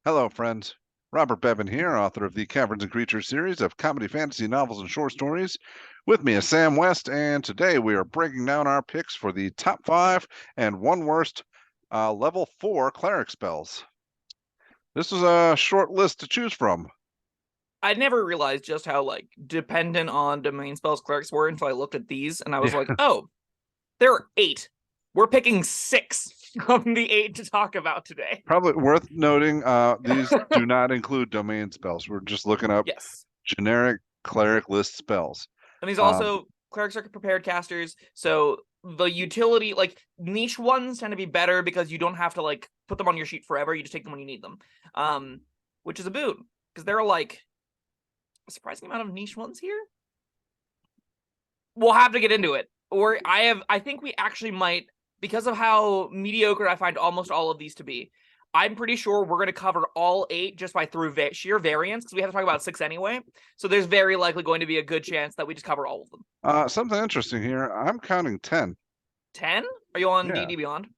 Hello, friends. Robert Bevan here, author of the Caverns Creatures series of comedy fantasy novels and short stories. With me is Sam West, and today we are breaking down our picks for the top 5 and one worst level 4 cleric spells. This was a short list to choose from. I never realized just how dependent on domain spells clerics were until I looked at these and I was like, oh, there are 8. We're picking 6 of the 8 to talk about today. Probably worth noting, these do not include domain spells. We're just looking up Yes. generic cleric list spells. And these also, clerics are prepared casters, so the utility, niche ones tend to be better because you don't have to, put them on your sheet forever. You just take them when you need them, which is a boon, because there are, a surprising amount of niche ones here. We'll have to get into it. Or I think we actually might, because of how mediocre I find almost all of these to be, I'm pretty sure we're going to cover all 8 just by through sheer variance, because we have to talk about 6 anyway. So there's very likely going to be a good chance that we just cover all of them. Something interesting here. I'm counting 10. 10? Are you on Yeah. D&D Beyond?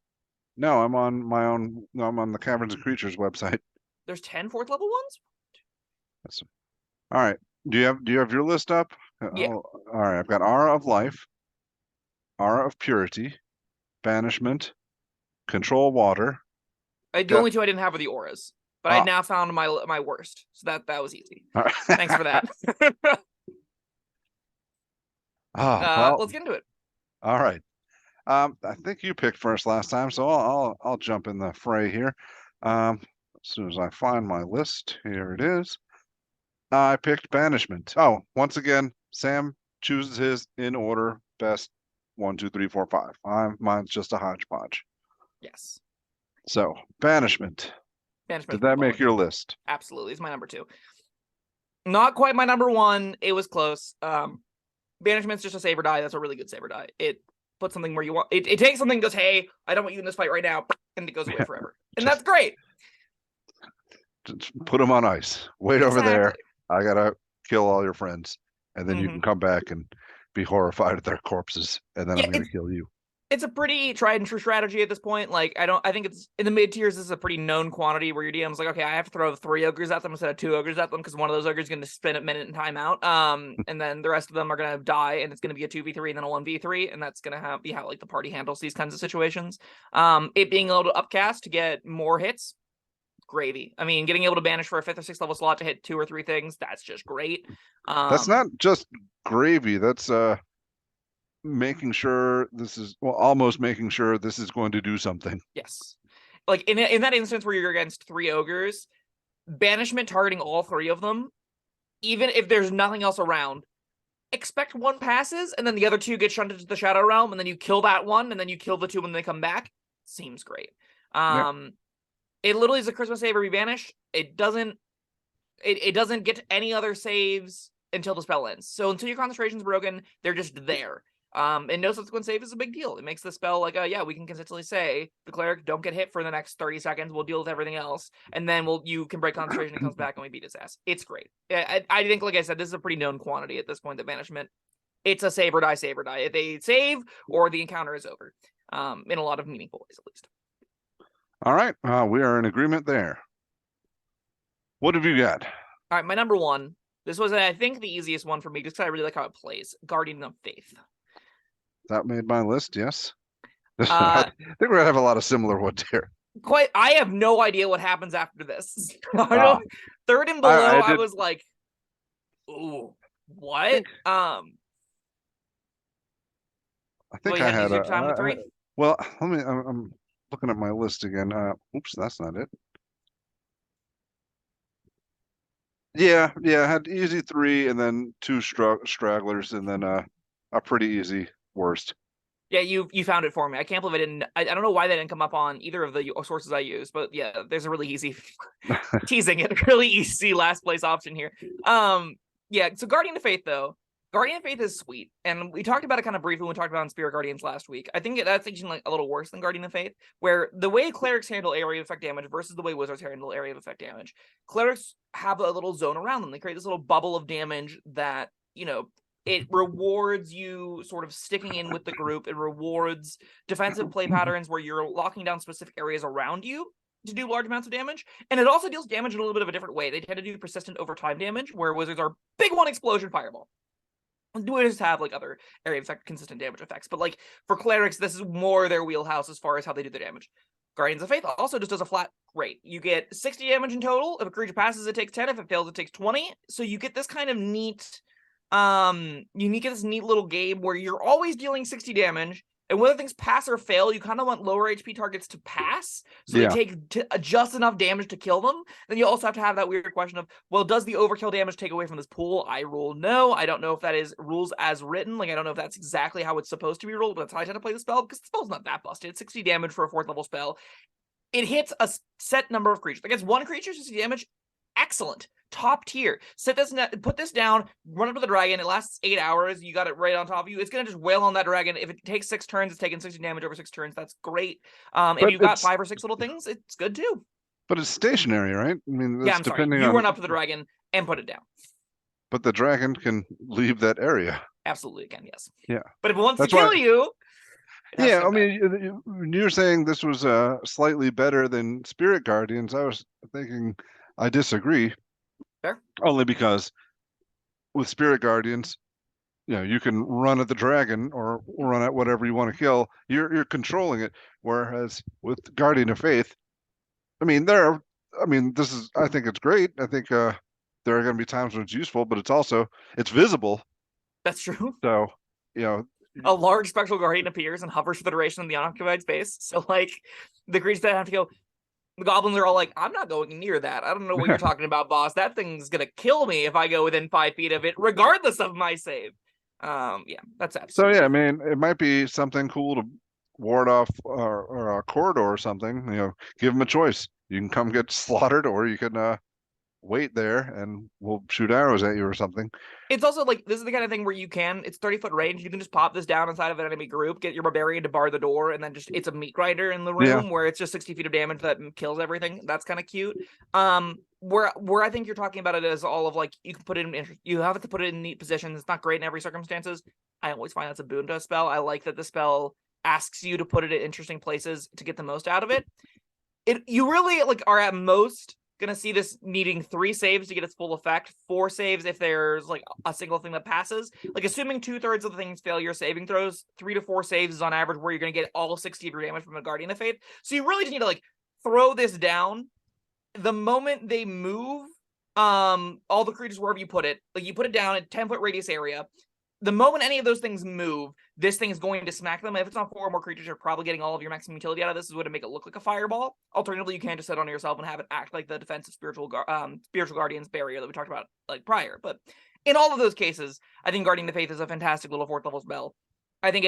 No, I'm on my own. No, I'm on the Caverns Creatures website. There's 10 4th level ones? That's, all right. Do you have your list up? Yeah. All right. I've got Aura of Life, Aura of Purity, Banishment, Control Water. The only 2 I didn't have were the auras, but I now found my worst, so that was easy. Right. Thanks for that. Well, let's get into it. all right. I think you picked first last time, so I'll jump in the fray here. As soon as I find my list, here it is. I picked Banishment. Oh, once again, Sam chooses his in order, best 1, 2, 3, 4, 5. Mine's just a hodgepodge. Yes. So, Banishment. Did that make your list? Absolutely. It's my number 2. Not quite my number 1. It was close. Banishment's just a save or die. That's a really good save or die. It puts something where you want. It takes something and goes, hey, I don't want you in this fight right now, and it goes away forever. And that's great. Just put them on ice. Wait over there. I gotta kill all your friends, and then you can come back and be horrified at their corpses, and then I'm gonna kill you. It's a pretty tried and true strategy at this point. I think it's in the mid tiers. This is a pretty known quantity where your DM's like, okay, I have to throw 3 ogres at them instead of 2 ogres at them because one of those ogres is going to spend a minute in timeout. And then the rest of them are going to die, and it's going to be a 2v3 and then a 1v3, and that's going to be how the party handles these kinds of situations. It being able to upcast to get more hits, gravy. I mean, getting able to banish for a 5th or 6th level slot to hit 2 or 3 things, that's just great. That's not just gravy. That's making sure this is almost making sure this is going to do something. Yes. In that instance where you're against 3 ogres, Banishment targeting all 3 of them, even if there's nothing else around, expect 1 passes, and then the other 2 get shunted to the Shadow Realm, and then you kill that 1, and then you kill the 2 when they come back. Seems great. It literally is a Christmas save or be banished. It doesn't get any other saves until the spell ends. So until your concentration's broken, they're just there. And no subsequent save is a big deal. It makes the spell we can consistently say the cleric don't get hit for the next 30 seconds. We'll deal with everything else, and then you can break concentration and comes back and we beat his ass. It's great. I think, like I said, this is a pretty known quantity at this point. The Banishment, it's a save or die. If they save or the encounter is over, in a lot of meaningful ways at least. All right, we are in agreement there. What have you got? All right, my number 1. This was, I think, the easiest one for me just because I really like how it plays. Guardian of Faith. That made my list, yes. I think we're gonna have a lot of similar ones here. I have no idea what happens after this. Third and below, I was like, ooh, what? I think I had a time with 3? Well, I'm looking at my list again. Oops, that's not it. Yeah, I had easy 3 and then 2 stragglers and then a pretty easy worst. Yeah, you found it for me. I can't believe I didn't. I don't know why they didn't come up on either of the sources I use, but yeah, there's a really easy teasing it, really easy last place option here. Yeah. So Guardian of Faith though, Guardian of Faith is sweet, and we talked about it kind of briefly when we talked about on Spirit Guardians last week. I think that's actually a little worse than Guardian of Faith, where the way clerics handle area of effect damage versus the way wizards handle area of effect damage. Clerics have a little zone around them. They create this little bubble of damage that it rewards you sort of sticking in with the group. It rewards defensive play patterns where you're locking down specific areas around you. to do large amounts of damage, and it also deals damage in a little bit of a different way. They tend to do persistent over time damage, where wizards are big one explosion fireball. Wizards have like other area effect consistent damage effects, but like for clerics, this is more their wheelhouse as far as how they do their damage. Guardians of Faith also just does a flat rate. You get 60 damage in total. If a creature passes, it takes 10. If it fails, it takes 20. So you get this kind of neat, you get this neat little game where you're always dealing 60 damage, and whether things pass or fail, you kind of want lower HP targets to pass, so they take just enough damage to kill them. Then you also have to have that weird question of, well, does the overkill damage take away from this pool? I rule no. I don't know if that is rules as written. Like, I don't know if that's exactly how it's supposed to be ruled, but that's how I tend to play the spell, because the spell's not that busted. It's 60 damage for a 4th level spell. It hits a set number of creatures. Against one creature, 60 damage, excellent. Top tier. Put this down, run up to the dragon. It lasts 8 hours. You got it right on top of you. It's gonna just wail on that dragon. If it takes 6 turns, it's taking 60 damage over 6 turns. That's great. If you've got 5 or 6 little things, it's good too. But it's stationary, right? I mean, yeah, I'm sorry. You run up to the dragon and put it down. But the dragon can leave that area. Absolutely can, yes. Yeah. But if it wants to kill you, yeah, I mean, you're saying this was slightly better than Spirit Guardians. I was thinking I disagree. Fair. Only because with Spirit Guardians, you can run at the dragon or run at whatever you want to kill. You're controlling it. Whereas with Guardian of Faith, I mean, I think it's great. I think there are going to be times when it's useful, but it's visible. That's true. So, a large spectral guardian appears and hovers for the duration of the unoccupied space. So, like, the creatures that have to go, the goblins are all like, I'm not going near that. I don't know what you're talking about, boss. That thing's gonna kill me if I go within 5 feet of it, regardless of my save. Yeah, that's absolutely. So yeah, I mean, it might be something cool to ward off or a corridor or something. Give them a choice. You can come get slaughtered, or you can wait there and we'll shoot arrows at you or something. It's also like, this is the kind of thing where it's 30-foot range. You can just pop this down inside of an enemy group, get your barbarian to bar the door, and then it's a meat grinder in the room where it's just 60 feet of damage that kills everything. That's kind of cute. Where I think you're talking about it is all of like, you can put it in, you have to put it in neat positions. It's not great in every circumstances. I always find that's a boon to a spell. I like that the spell asks you to put it in interesting places to get the most out of it. You really like are at most gonna see this needing 3 saves to get its full effect, 4 saves if there's like a single thing that passes. Like, assuming 2/3 of the things fail your saving throws, 3 to 4 saves is on average where you're gonna get all 60 of your damage from a Guardian of Faith. So you really just need to like throw this down. The moment they move, all the creatures wherever you put it, like you put it down at 10-foot radius area. The moment any of those things move, this thing is going to smack them. If it's not 4 or more creatures, you're probably getting all of your maximum utility out of this. Is going to make it look like a fireball. Alternatively, you can just set on yourself and have it act like the defensive spiritual guardian's barrier that we talked about like prior. But in all of those cases, I think Guardian of Faith is a fantastic little 4th level spell. I think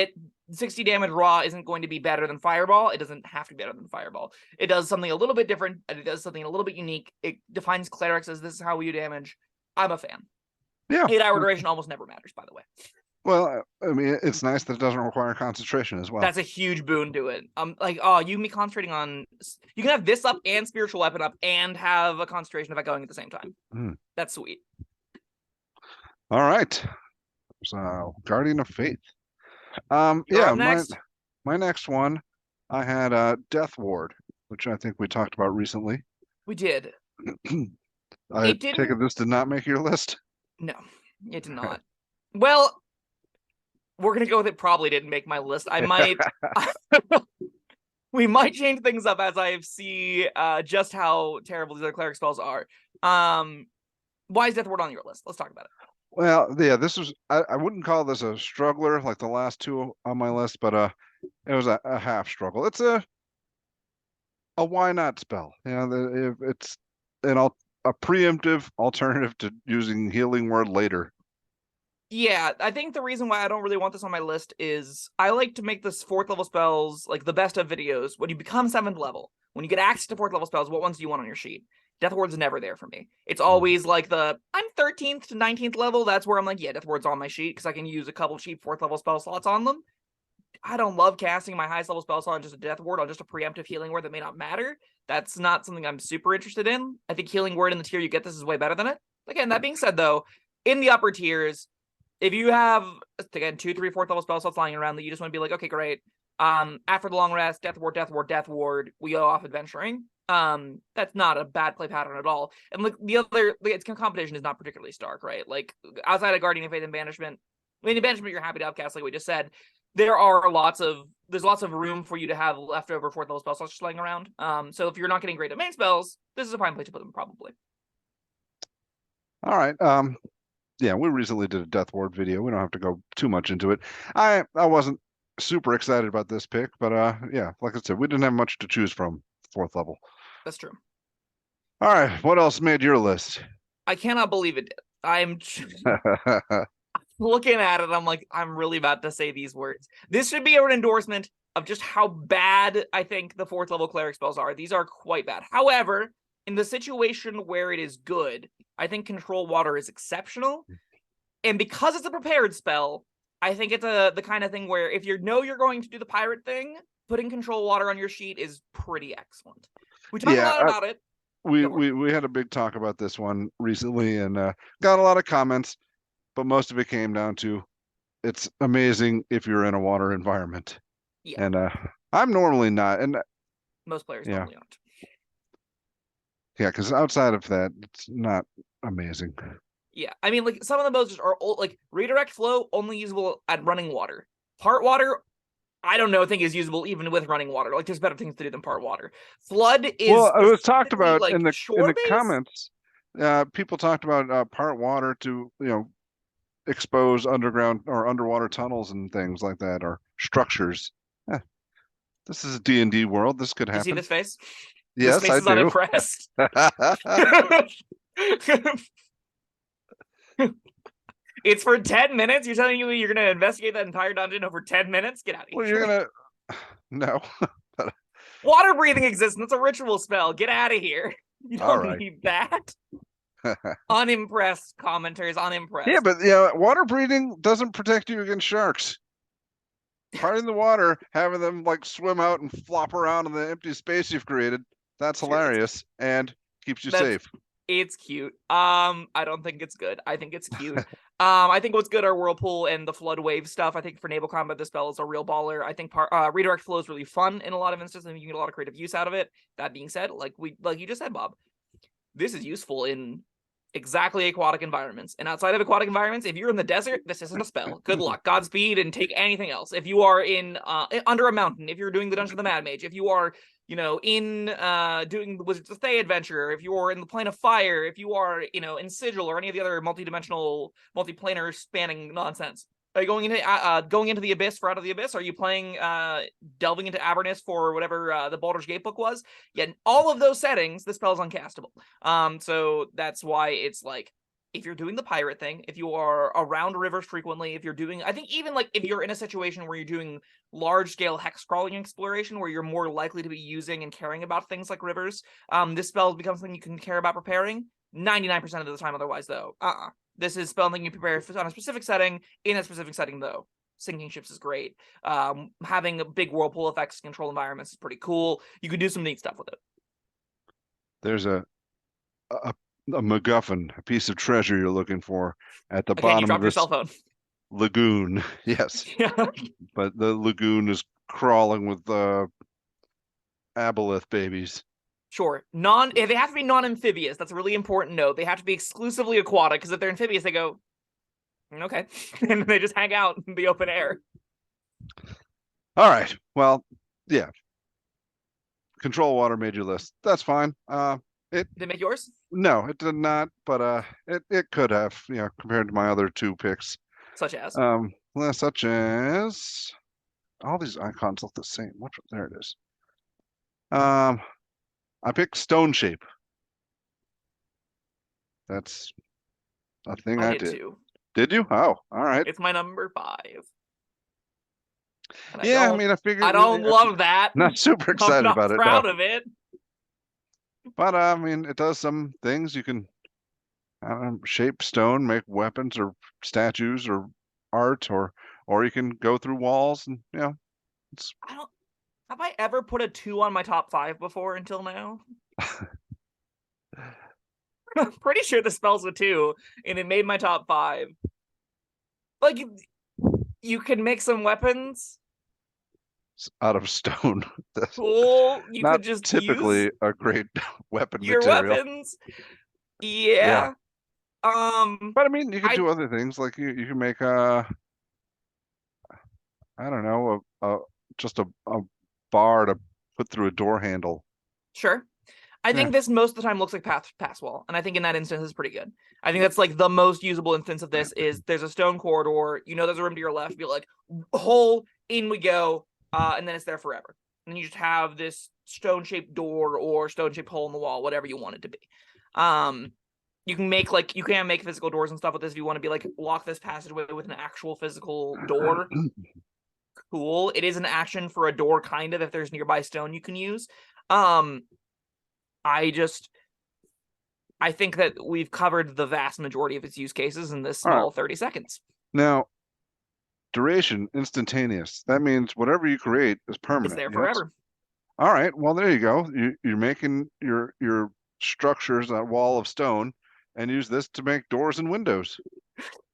60 damage raw isn't going to be better than Fireball. It doesn't have to be better than Fireball. It does something a little bit different, and it does something a little bit unique. It defines clerics as this is how we do damage. I'm a fan. Yeah. 8-hour duration almost never matters, by the way. Well, I mean, it's nice that it doesn't require concentration as well. That's a huge boon to it. Like, you can be concentrating on, you can have this up and spiritual weapon up and have a concentration effect going at the same time. That's sweet. All right. So, Guardian of Faith. Next. My next one, I had Death Ward, which I think we talked about recently. We did. I take it this did not make your list? No, it did not. Well, we're gonna go with it probably didn't make my list. I might we might change things up as I see just how terrible these other cleric spells are. Why is Death Ward on your list? Let's talk about it. Well, yeah, this was I wouldn't call this a struggler like the last 2 on my list, but it was a half struggle. It's a why not spell. It's a preemptive alternative to using Healing Word later. Yeah, I think the reason why I don't really want this on my list is I like to make this 4th level spells like the best of videos. When you become 7th level, when you get access to 4th level spells, what ones do you want on your sheet? Death Ward's never there for me. It's always like I'm 13th to 19th level. That's where I'm like, yeah, Death Ward's on my sheet because I can use a couple cheap 4th level spell slots on them. I don't love casting my highest level spell slot on just a Death Ward, on just a preemptive Healing Word that may not matter. That's not something I'm super interested in. I think Healing Word in the tier you get this is way better than it. Again, that being said, though, in the upper tiers, if you have, again, 2, 3, 4th level spell slots lying around that you just want to be like, okay, great. After the long rest, Death Ward, Death Ward, Death Ward, we go off adventuring. That's not a bad play pattern at all. And like the other, its competition is not particularly stark, right? Like outside of Guardian of Faith and Banishment, I mean, in Banishment you're happy to outcast, like we just said. There's lots of room for you to have leftover 4th level spell slots just laying around. So if you're not getting great domain spells, this is a prime place to put them probably. All right. Yeah, we recently did a Death Ward video. We don't have to go too much into it. I wasn't super excited about this pick, but yeah, like I said, we didn't have much to choose from 4th level. That's true. All right, what else made your list? I cannot believe it did. I'm looking at it, I'm like, I'm really about to say these words. This should be an endorsement of just how bad I think the 4th level cleric spells are. These are quite bad. However, in the situation where it is good, I think Control Water is exceptional. And because it's a prepared spell, I think it's the kind of thing where if you know you're going to do the pirate thing, putting Control Water on your sheet is pretty excellent. We talked a lot about it. We had a big talk about this one recently and got a lot of comments, but most of it came down to it's amazing if you're in a water environment. Yeah. And I'm normally not, and most players normally aren't. Yeah, because outside of that, it's not amazing. Yeah, I mean, like some of the modes are old, like redirect flow only usable at running water. Part water, I don't know, I think is usable even with running water. Like there's better things to do than part water. Flood is well, it was talked about like in the comments. People talked about part water to expose underground or underwater tunnels and things like that, or structures. This is a D&D world. This could happen. You see this face? Yes, this face I is do. Unimpressed. It's for 10 minutes. You're telling me you're going to investigate that entire dungeon over 10 minutes? Get out of here. Well, you're going to... No. Water breathing exists. It's a ritual spell. Get out of here. You don't need that. Unimpressed commenters. Unimpressed. Yeah, but water breathing doesn't protect you against sharks. Parting the water, having them like swim out and flop around in the empty space you've created. That's hilarious and keeps you safe. It's cute. I don't think it's good. I think it's cute. I think what's good are Whirlpool and the Flood Wave stuff. I think for naval combat, this spell is a real baller. I think Redirect Flow is really fun in a lot of instances, and you can get a lot of creative use out of it. That being said, like you just said, Bob, this is useful in exactly aquatic environments. And outside of aquatic environments, if you're in the desert, this isn't a spell. Good luck. Godspeed, and take anything else. If you are in under a mountain, if you're doing the Dungeon of the Mad Mage, if you are in doing the Wizards of Thay adventure, if you're in the Plane of Fire, if you are, in Sigil or any of the other multi-dimensional, multi-planar spanning nonsense. Are you going into the Abyss for Out of the Abyss? Are you playing delving into Avernus for whatever the Baldur's Gate book was? Yeah, in all of those settings, the spell is uncastable. So that's why it's like, if you're doing the pirate thing, if you are around rivers frequently, if you're doing, I think even like if you're in a situation where you're doing large scale hex crawling exploration, where you're more likely to be using and caring about things like rivers, this spell becomes something you can care about preparing 99% of the time. Otherwise, though, this is spell thing you prepare on a specific setting, in a specific setting, though. Sinking ships is great. Having a big whirlpool effects control environments is pretty cool. You could do some neat stuff with it. There's a MacGuffin, a piece of treasure you're looking for at the bottom of this cell phone lagoon. Yes. Yeah. But the lagoon is crawling with aboleth babies. Sure. They have to be non-amphibious. That's a really important note. They have to be exclusively aquatic, because if they're amphibious, they go, okay. And they just hang out in the open air. All right. Well, yeah. Control Water made your list. That's fine. Did it make yours? No, it did not, but it could have, compared to my other two picks. Such as? Such as all these icons look the same. There it is. I picked Stone Shape. That's a thing I did. Too. Did you? Oh, all right. It's my number 5. Yeah, I mean, I figured. I don't love that. Not super excited about it. I'm not proud of it. But I mean, it does some things. You can shape stone, make weapons or statues or art, or you can go through walls and it's. Have I ever put a 2 on my top 5 before until now? I'm pretty sure the spell's a 2, and it made my top 5. Like, you can make some weapons. out of stone. That's Cool. You not could just use typically a great weapon your material. weapons. Yeah, Yeah. but I mean, you could I do other things like you can make I don't know, just a bar to put through a door handle. sure. I Yeah. think this most of the time looks like pass wall, and I think in that instance is pretty good. I think that's like the most usable instance of this is there's a stone corridor, there's a room to your left, be like, hole, in we go, and then it's there forever. And you just have this stone-shaped door or stone-shaped hole in the wall, whatever you want it to be. You can make physical doors and stuff with this if you want to be like lock this passageway with an actual physical door. Cool. It is an action for a door, kind of, if there's nearby stone you can use. I think that we've covered the vast majority of its use cases in this All right. small 30 seconds. Now, duration instantaneous. That means whatever you create is It's permanent. there Yes. forever. All right. Well, there you go. You're making your structures a wall of stone, and use this to make doors and windows.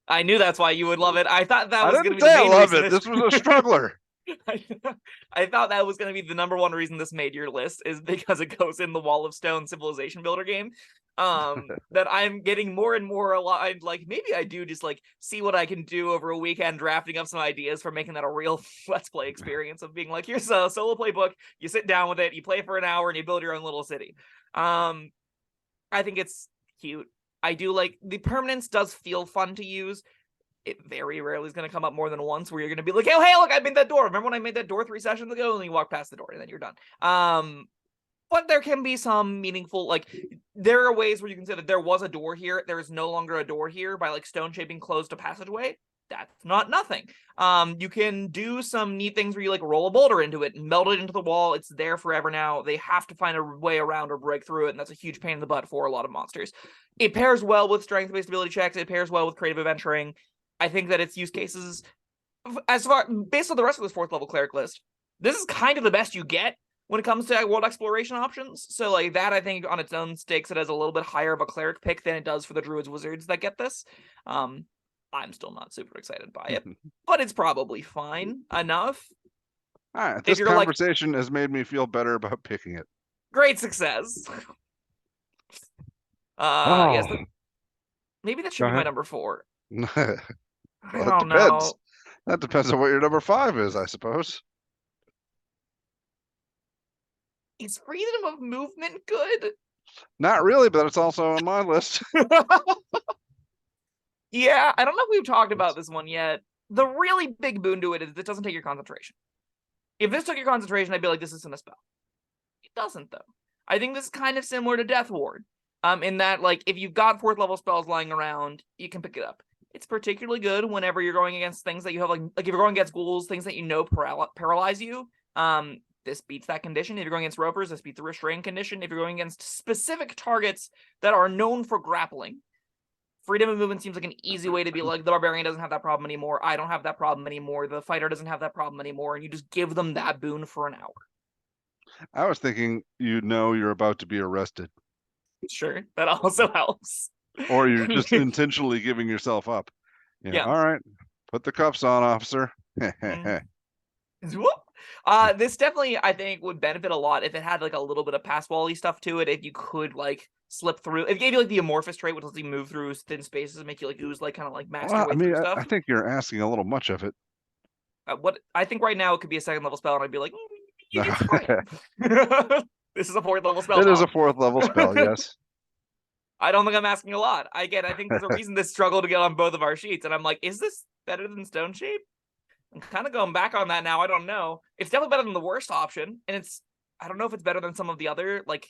I knew that's why you would love it. I thought that I was going to didn't be the say I main love reason it. This was a struggler. I thought that was going to be the number one reason this made your list, is because it goes in the Wall of Stone civilization builder game. That I'm getting more and more aligned. Like, maybe I do just like see what I can do over a weekend, drafting up some ideas for making that a real let's play experience of being like, here's a solo playbook, you sit down with it, you play for an hour, and you build your own little city. I think it's cute. I do like the permanence does feel fun to use. It very rarely is going to come up more than once where you're going to be like, oh, hey, look, I made that door. Remember when I made that door 3 sessions ago? And then you walk past the door and then you're done. But there can be some meaningful, like, there are ways where you can say that there was a door here. There is no longer a door here by like stone shaping closed a passageway. That's not nothing. You can do some neat things where you like roll a boulder into it and melt it into the wall. It's there forever now. They have to find a way around or break through it, and that's a huge pain in the butt for a lot of monsters. It pairs well with strength-based ability checks. It pairs well with creative adventuring. I think that its use cases, as far based on the rest of this 4th level cleric list, this is kind of the best you get when it comes to world exploration options. So like that, I think on its own stakes it has a little bit higher of a cleric pick than it does for the druids wizards that get this. I'm still not super excited by it, but it's probably fine enough. All right, this conversation has made me feel better about picking it. Great success. Oh. Yes, maybe that should be my number 4. Well, I don't know. That depends on what your number 5 is, I suppose. Is freedom of movement good? Not really, but it's also on my list. Yeah, I don't know if we've talked about this one yet. The really big boon to it is it doesn't take your concentration. If this took your concentration, I'd be like, this isn't a spell. It doesn't, though. I think this is kind of similar to Death Ward. In that, like, if you've got 4th level spells lying around, you can pick it up. It's particularly good whenever you're going against things that you have, like if you're going against ghouls, things that you know paralyze you. This beats that condition. If you're going against ropers, this beats the restrain condition. If you're going against specific targets that are known for grappling, freedom of movement seems like an easy way to be like, the barbarian doesn't have that problem anymore. I don't have that problem anymore. The fighter doesn't have that problem anymore. And you just give them that boon for an hour. I was thinking, you're about to be arrested. Sure, that also helps. Or you're just intentionally giving yourself up. Yeah. All right. Put the cuffs on, officer. This definitely, I think, would benefit a lot if it had like a little bit of pass wall-y stuff to it. If you could like slip through, if it gave you like the amorphous trait, which lets you move through thin spaces and make you like ooze, like kind of like master your way through stuff. I think you're asking a little much of it. What I think right now it could be a 2nd level spell, and I'd be like, it's fine. This is a 4th level spell. It is a 4th level spell, yes. I don't think I'm asking a lot. I think there's a reason this struggled to get on both of our sheets, and I'm like, is this better than Stone Shape? I'm kind of going back on that now. I don't know. It's definitely better than the worst option, and I don't know if it's better than some of the other, like,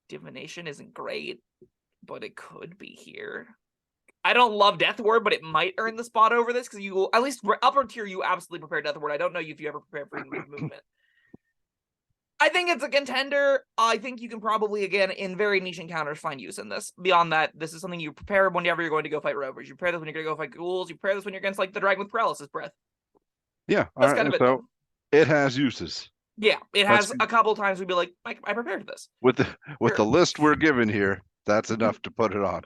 divination isn't great, but it could be here. I don't love Death Ward, but it might earn the spot over this, because you, at least upper tier, you absolutely prepare Death Ward. I don't know if you ever prepare Freedom of Movement. I think it's a contender. I think you can probably, again, in very niche encounters, find use in this. Beyond that, this is something you prepare whenever you're going to go fight rovers. You prepare this when you're going to go fight ghouls. You prepare this when you're against, like, the dragon with paralysis breath. Yeah, that's kind of it. So it has uses. Yeah, it has a couple times we'd be like, I prepared this. With the list we're given here, that's enough to put it on.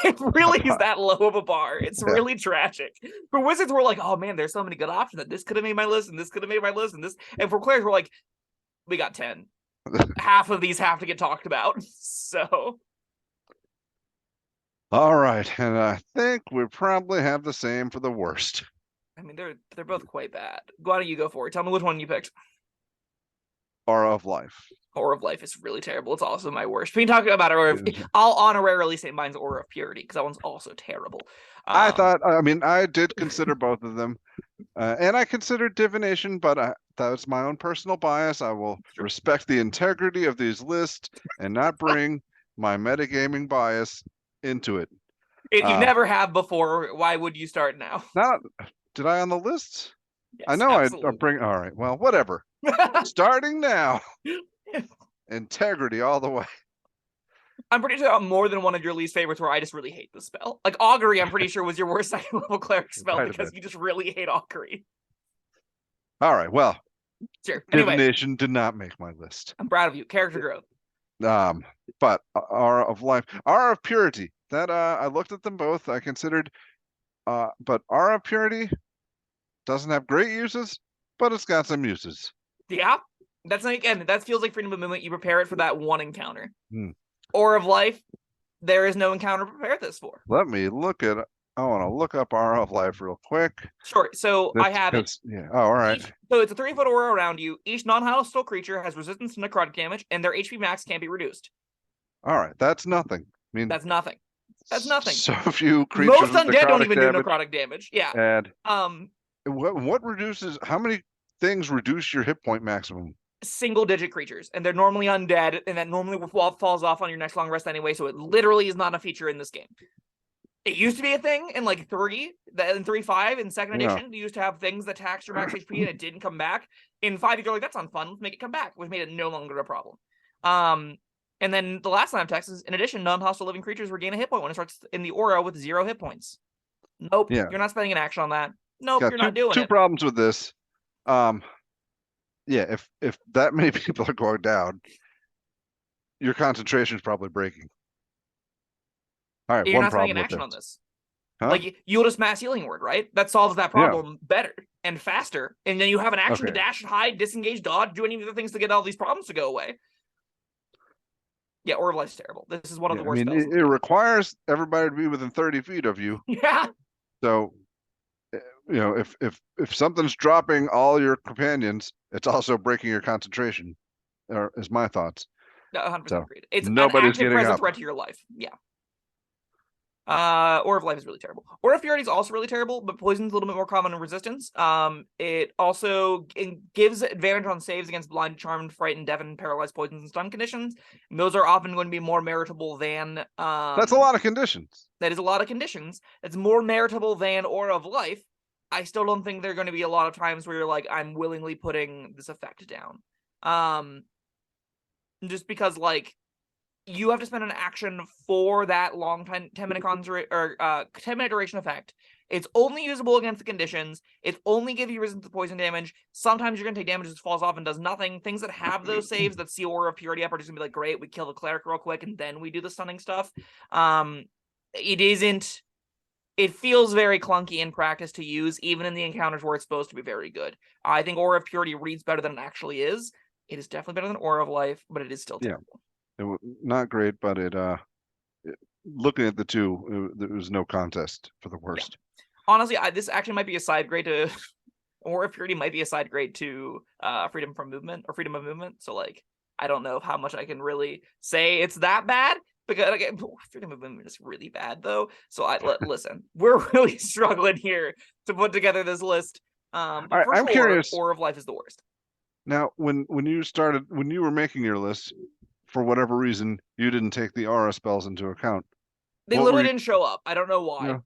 It really is that low of a bar. It's really tragic. For Wizards, we're like, oh man, there's so many good options that this could have made my list, and this could have made my list, and this. And for Clerics, we're like, we got 10. Half of these have to get talked about. So. All right, and I think we probably have the same for the worst. I mean, they're both quite bad. Why don't you go for it? Tell me which one you picked. Aura of Life. Aura of Life is really terrible. It's also my worst. We can talk about Aura of... I'll honorarily say mine's Aura of Purity, because that one's also terrible. I did consider both of them. And I considered Divination, but that was my own personal bias. I will respect the integrity of these lists and not bring my metagaming bias into it. If you never have before, why would you start now? Did I on the list? Yes, I know I bring. All right, well, whatever. Starting now. Integrity all the way. I'm pretty sure I'm more than one of your least favorites where I just really hate the spell. Like Augury, I'm pretty sure was your worst second level cleric spell because you just really hate Augury. All right, well. Sure. Divination did not make my list. I'm proud of you. Character growth. But Aura of Life, Aura of Purity. That I looked at them both. I considered, but Aura of Purity doesn't have great uses, but it's got some uses. Yeah, that's like, again, that feels like freedom of movement. You prepare it for that one encounter. Hmm. Aura of Life, there is no encounter to prepare this for. Let me look at. I want to look up Aura of Life real quick. Sure. So I have it. Yeah. Oh, all right. So it's a 3-foot aura around you. Each non-hostile creature has resistance to necrotic damage, and their HP max can't be reduced. All right, that's nothing. I mean, that's nothing. That's nothing. So few creatures. Most undead don't even do necrotic damage. Yeah. And what reduces? How many things reduce your hit point maximum? Single-digit creatures, and they're normally undead, and that normally falls off on your next long rest anyway. So it literally is not a feature in this game. It used to be a thing in like 3.5 in second edition. You used to have things that taxed your max HP and it didn't come back. In 5, you're like, that's unfun. Let's make it come back, which made it no longer a problem. And then the last line of text is, in addition, non-hostile living creatures regain a hit point when it starts in the aura with 0 hit points. Nope, you're not spending an action on that. Nope, you're not doing it. Two problems with this. Yeah, if that many people are going down, your concentration is probably breaking. All right, you're not spending an action on this. Huh? Like, you'll just mass healing word, right? That solves that problem better and faster. And then you have an action to dash, hide, disengage, dodge, do any of the things to get all these problems to go away. Yeah, Aura of Life's terrible. This is one of the worst spells. It requires everybody to be within 30 feet of you. Yeah. So, if something's dropping all your companions, it's also breaking your concentration, is my thoughts. 100% agreed. It's nobody's an active present threat to your life. Yeah. Aura of Life is really terrible. Aura of Purity is also really terrible, but poison's a little bit more common in resistance. It also gives advantage on saves against blind, charmed, frightened, deafened, paralyzed, poisons, and stun conditions. And those are often going to be more meritable than that's a lot of conditions. That is a lot of conditions. It's more meritable than Aura of Life. I still don't think there are going to be a lot of times where you're like, I'm willingly putting this effect down. Just because, like, you have to spend an action for that long 10-minute 10-minute duration effect. It's only usable against the conditions. It's only give you resistance to poison damage. Sometimes you're going to take damage that falls off and does nothing. Things that have those saves that see Aura of Purity up are just going to be like, great, we kill the cleric real quick, and then we do the stunning stuff. It feels very clunky in practice to use, even in the encounters where it's supposed to be very good. I think Aura of Purity reads better than it actually is. It is definitely better than Aura of Life, but it is still terrible. Not great, but looking at the two, there was no contest for the worst. Yeah. Honestly, this actually might be a side grade to Aura of Purity might be a side grade to Freedom from Movement or Freedom of Movement. So, like, I don't know how much I can really say it's that bad, because again, Freedom of Movement is really bad though. So listen, we're really struggling here to put together this list. But I'm curious. Aura of Life is the worst. Now, when you were making your list, for whatever reason, you didn't take the aura spells into account. They literally didn't show up. I don't know why. Yeah.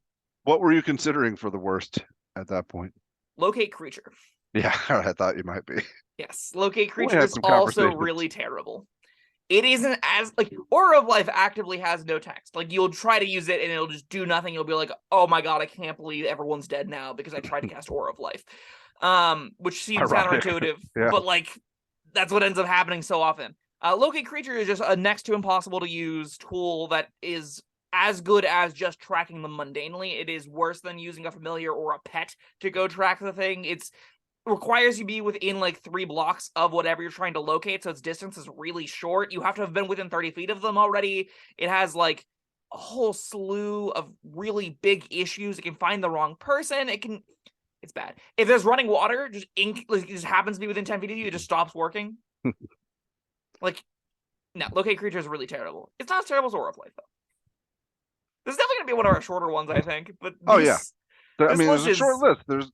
What were you considering for the worst at that point? Locate creature. Yeah, I thought you might be. Yes, locate creature is also really terrible. It isn't as, like, Aura of Life actively has no text. Like, you'll try to use it and it'll just do nothing. You'll be like, oh my god, I can't believe everyone's dead now because I tried to cast Aura of Life. Which seems counterintuitive, but like, that's what ends up happening so often. Locate creature is just a next to impossible to use tool that is as good as just tracking them mundanely. It is worse than using a familiar or a pet to go track the thing. It's requires you be within like 3 blocks of whatever you're trying to locate, so its distance is really short. You have to have been within 30 feet of them already. It has like a whole slew of really big issues. It can find the wrong person. It's bad. If there's running water, just ink like, just happens to be within 10 feet of you, it just stops working. Like, no, locate creature is really terrible. It's not as terrible as Aura of Life, though. This is definitely gonna be one of our shorter ones, I think. But Oh yeah, I mean, list there's a short is... list.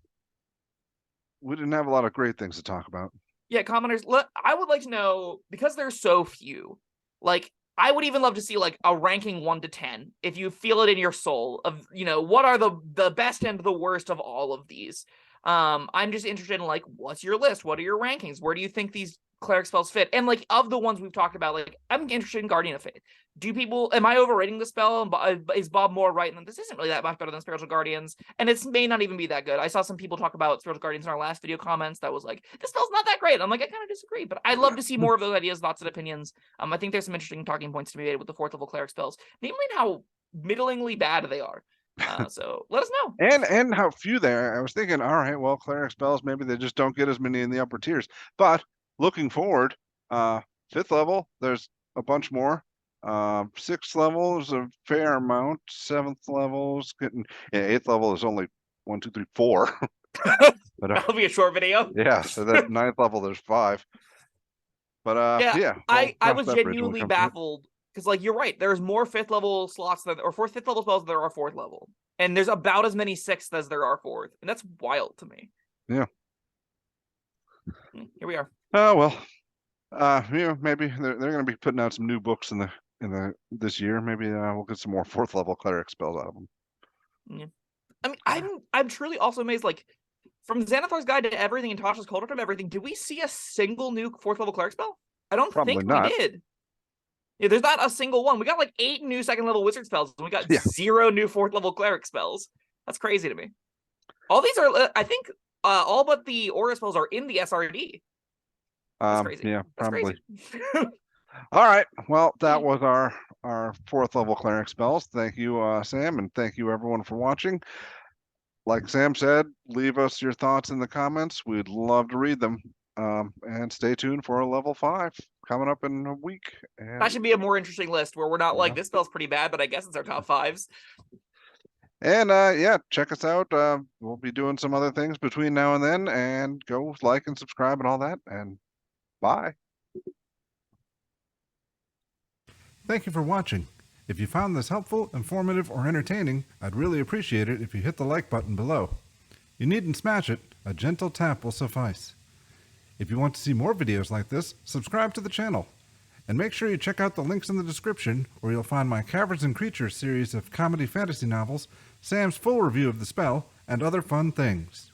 We didn't have a lot of great things to talk about. Yeah, commenters, I would like to know, because there's so few, like, I would even love to see like a ranking 1 to 10, if you feel it in your soul, of, you know, what are the best and the worst of all of these. I'm just interested in like, what's your list? What are your rankings? Where do you think these cleric spells fit? And like, of the ones we've talked about, like, I'm interested in Guardian of Faith. Am I overrating the spell? Is Bob Moore right? And this isn't really that much better than Spiritual Guardians, and it may not even be that good. I saw some people talk about Spiritual Guardians in our last video comments that was like, this spell's not that great. I'm like, I kind of disagree, but I'd love to see more of those ideas, thoughts, and opinions. I think there's some interesting talking points to be made with the 4th level cleric spells, namely how middlingly bad they are. So let us know. And how few there. I was thinking, all right, well, cleric spells, maybe they just don't get as many in the upper tiers. But looking forward, 5th level, there's a bunch more. 6th level is a fair amount. 7th level is getting. Yeah, 8th level is only 1, 2, 3, 4. But That'll be a short video. yeah, so that 9th level, there's 5. But yeah, I was genuinely baffled because, like, you're right. There's more 5th level slots or 5th level spells than there are 4th level, and there's about as many 6th as there are 4th, and that's wild to me. Yeah. Here we are. Oh well. You know, maybe they're going to be putting out some new books in this year. Maybe we'll get some more 4th level cleric spells out of them. Yeah. I mean, I'm truly also amazed. Like, from Xanathar's Guide to Everything and Tasha's Cauldron to Everything, did we see a single new 4th level cleric spell? I don't think we did. Yeah, there's not a single one. We got like 8 new 2nd level wizard spells, and we got 0 new 4th level cleric spells. That's crazy to me. All these are, I think, all but the aura spells are in the SRD. That's crazy. Yeah, That's probably. Crazy. All right. Well, that was our 4th level cleric spells. Thank you, Sam, and thank you everyone for watching. Like Sam said, leave us your thoughts in the comments. We'd love to read them. And stay tuned for a level 5 coming up in a week. And that should be a more interesting list where we're not like, this spell's pretty bad, but I guess it's our top 5s. And yeah, check us out. We'll be doing some other things between now and then, and go like and subscribe and all that. And bye. Thank you for watching. If you found this helpful, informative, or entertaining, I'd really appreciate it if you hit the like button below. You needn't smash it. A gentle tap will suffice. If you want to see more videos like this, subscribe to the channel. And make sure you check out the links in the description, where you'll find my Caverns Creatures series of comedy fantasy novels, Sam's full review of the spell, and other fun things.